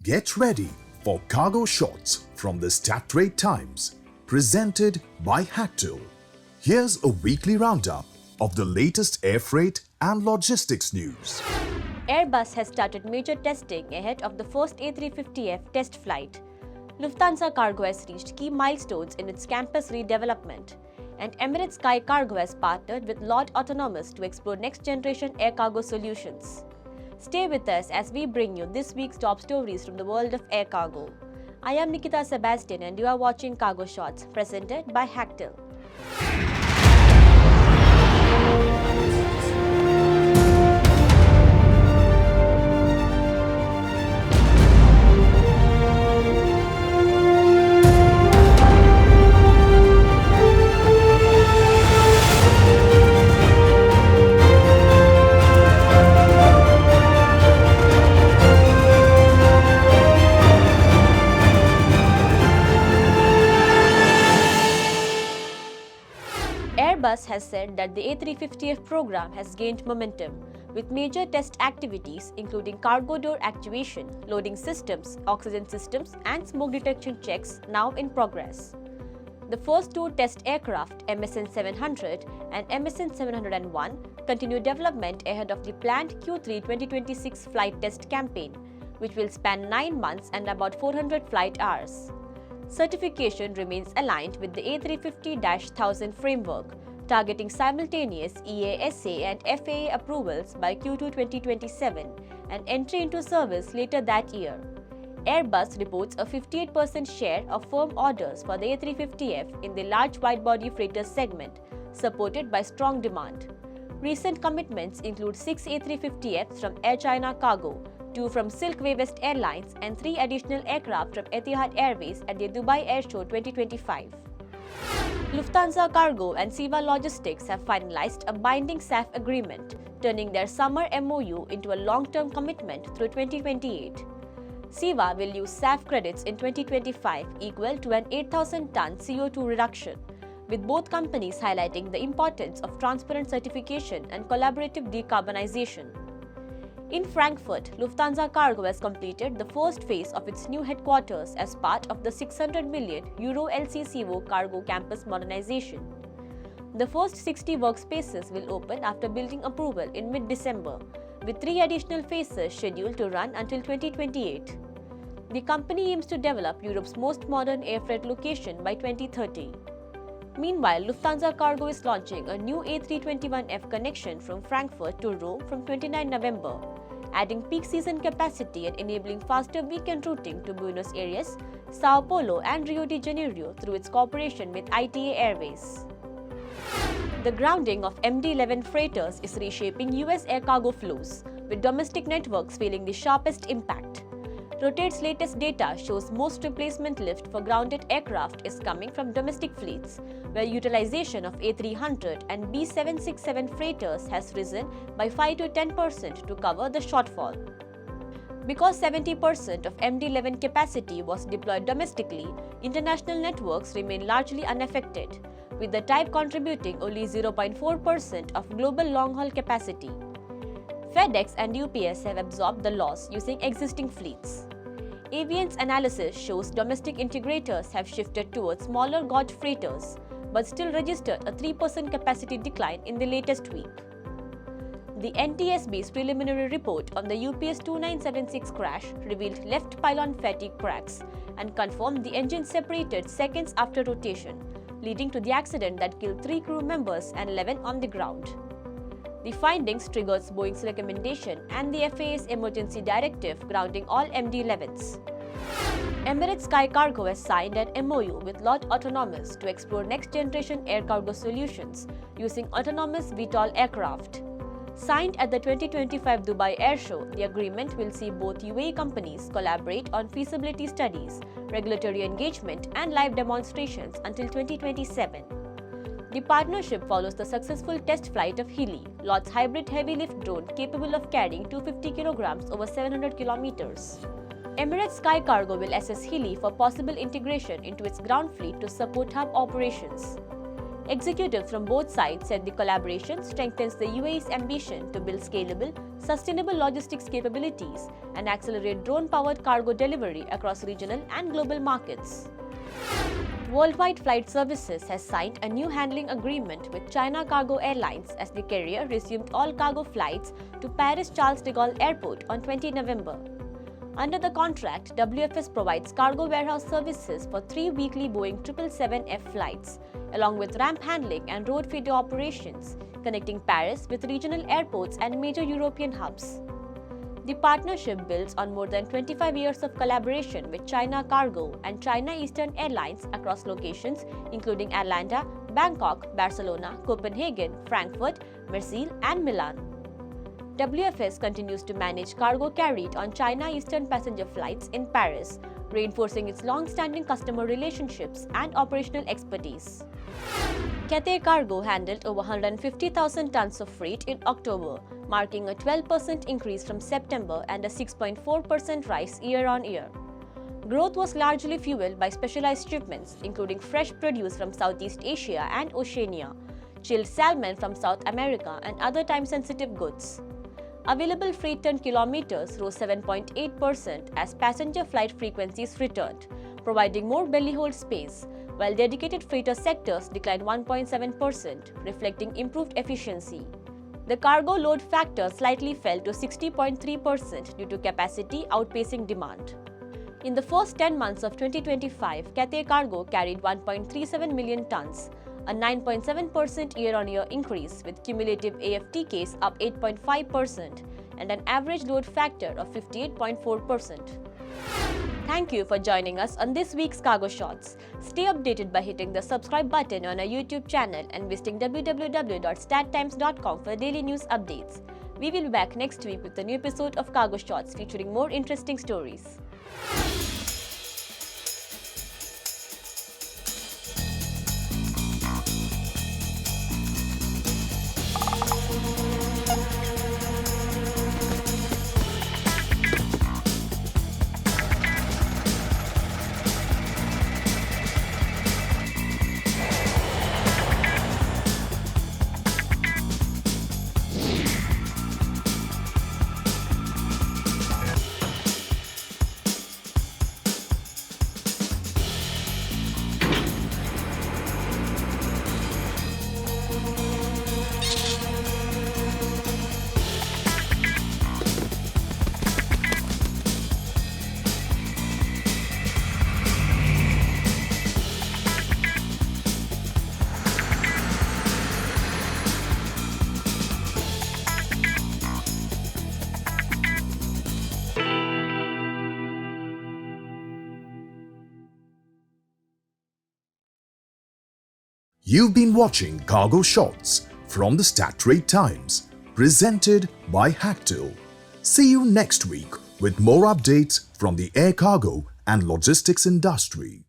Get ready for cargo shots from the Strat Times, presented by HACTL. Here's a weekly roundup of the latest air freight and logistics news. Airbus has started major testing ahead of the first A350F test flight. Lufthansa Cargo has reached key milestones in its campus redevelopment, and Emirates Sky Cargo has partnered with Lot Autonomous to explore next-generation air cargo solutions. Stay with us as we bring you this week's top stories from the world of air cargo. I am Nikita Sebastian and you are watching Cargo Shots, presented by HACTL. Airbus has said that the A350F program has gained momentum, with major test activities including cargo door actuation, loading systems, oxygen systems, and smoke detection checks now in progress. The first two test aircraft, MSN 700 and MSN 701, continue development ahead of the planned Q3 2026 flight test campaign, which will span 9 months and about 400 flight hours. Certification remains aligned with the A350-1000 framework, targeting simultaneous EASA and FAA approvals by Q2 2027 and entry into service later that year. Airbus reports a 58% share of firm orders for the A350F in the large wide-body freighter segment, supported by strong demand. Recent commitments include 6 A350Fs from Air China Cargo, 2 from Silkway West Airlines, and 3 additional aircraft from Etihad Airways at the Dubai Air Show 2025. Lufthansa Cargo and Siva Logistics have finalized a binding SAF agreement, turning their summer MOU into a long-term commitment through 2028. Siva will use SAF credits in 2025 equal to an 8,000-ton CO2 reduction, with both companies highlighting the importance of transparent certification and collaborative decarbonization. In Frankfurt, Lufthansa Cargo has completed the first phase of its new headquarters as part of the 600 million euro LCCO cargo campus modernization. The first 60 workspaces will open after building approval in mid-December, with 3 additional phases scheduled to run until 2028. The company aims to develop Europe's most modern air freight location by 2030. Meanwhile, Lufthansa Cargo is launching a new A321F connection from Frankfurt to Rome from 29 November, adding peak season capacity and enabling faster weekend routing to Buenos Aires, Sao Paulo, and Rio de Janeiro through its cooperation with ITA Airways. The grounding of MD-11 freighters is reshaping US air cargo flows, with domestic networks feeling the sharpest impact. Rotate's latest data shows most replacement lift for grounded aircraft is coming from domestic fleets, where utilization of A300 and B767 freighters has risen by 5 to 10% to cover the shortfall. Because 70% of MD-11 capacity was deployed domestically, international networks remain largely unaffected, with the type contributing only 0.4% of global long-haul capacity. FedEx and UPS have absorbed the loss using existing fleets. Aviation's analysis shows domestic integrators have shifted towards smaller gauge freighters, but still registered a 3% capacity decline in the latest week. The NTSB's preliminary report on the UPS 2976 crash revealed left pylon fatigue cracks and confirmed the engine separated seconds after rotation, leading to the accident that killed 3 crew members and 11 on the ground. The findings triggered Boeing's recommendation and the FAA's emergency directive grounding all MD-11s. Emirates Sky Cargo has signed an MOU with Lot Autonomous to explore next-generation air cargo solutions using autonomous VTOL aircraft. Signed at the 2025 Dubai Air Show, the agreement will see both UAE companies collaborate on feasibility studies, regulatory engagement, and live demonstrations until 2027. The partnership follows the successful test flight of Heli, Lot's hybrid heavy-lift drone capable of carrying 250 kg over 700 km. Emirates Sky Cargo will assess Heli for possible integration into its ground fleet to support hub operations. Executives from both sides said the collaboration strengthens the UAE's ambition to build scalable, sustainable logistics capabilities and accelerate drone-powered cargo delivery across regional and global markets. Worldwide Flight Services has signed a new handling agreement with China Cargo Airlines as the carrier resumed all cargo flights to Paris Charles de Gaulle Airport on 20 November. Under the contract, WFS provides cargo warehouse services for 3 weekly Boeing 777F flights, along with ramp handling and road feeder operations, connecting Paris with regional airports and major European hubs. The partnership builds on more than 25 years of collaboration with China Cargo and China Eastern Airlines across locations including Atlanta, Bangkok, Barcelona, Copenhagen, Frankfurt, Marseille, and Milan. WFS continues to manage cargo carried on China Eastern passenger flights in Paris, reinforcing its long-standing customer relationships and operational expertise. Cathay Cargo handled over 150,000 tons of freight in October, marking a 12% increase from September and a 6.4% rise year-on-year. Growth was largely fueled by specialized shipments, including fresh produce from Southeast Asia and Oceania, chilled salmon from South America, and other time-sensitive goods. Available freight ton kilometers rose 7.8% as passenger flight frequencies returned, providing more belly hold space, while dedicated freighter sectors declined 1.7%, reflecting improved efficiency. The cargo load factor slightly fell to 60.3% due to capacity outpacing demand. In the first 10 months of 2025, Cathay Cargo carried 1.37 million tons, a 9.7% year-on-year increase with cumulative AFTKs up 8.5% and an average load factor of 58.4%. Thank you for joining us on this week's Cargo Shots. Stay updated by hitting the subscribe button on our YouTube channel and visiting www.stattimes.com for daily news updates. We will be back next week with a new episode of Cargo Shots featuring more interesting stories. You've been watching Cargo Shots from the Start Times, presented by HACTL. See you next week with more updates from the air cargo and logistics industry.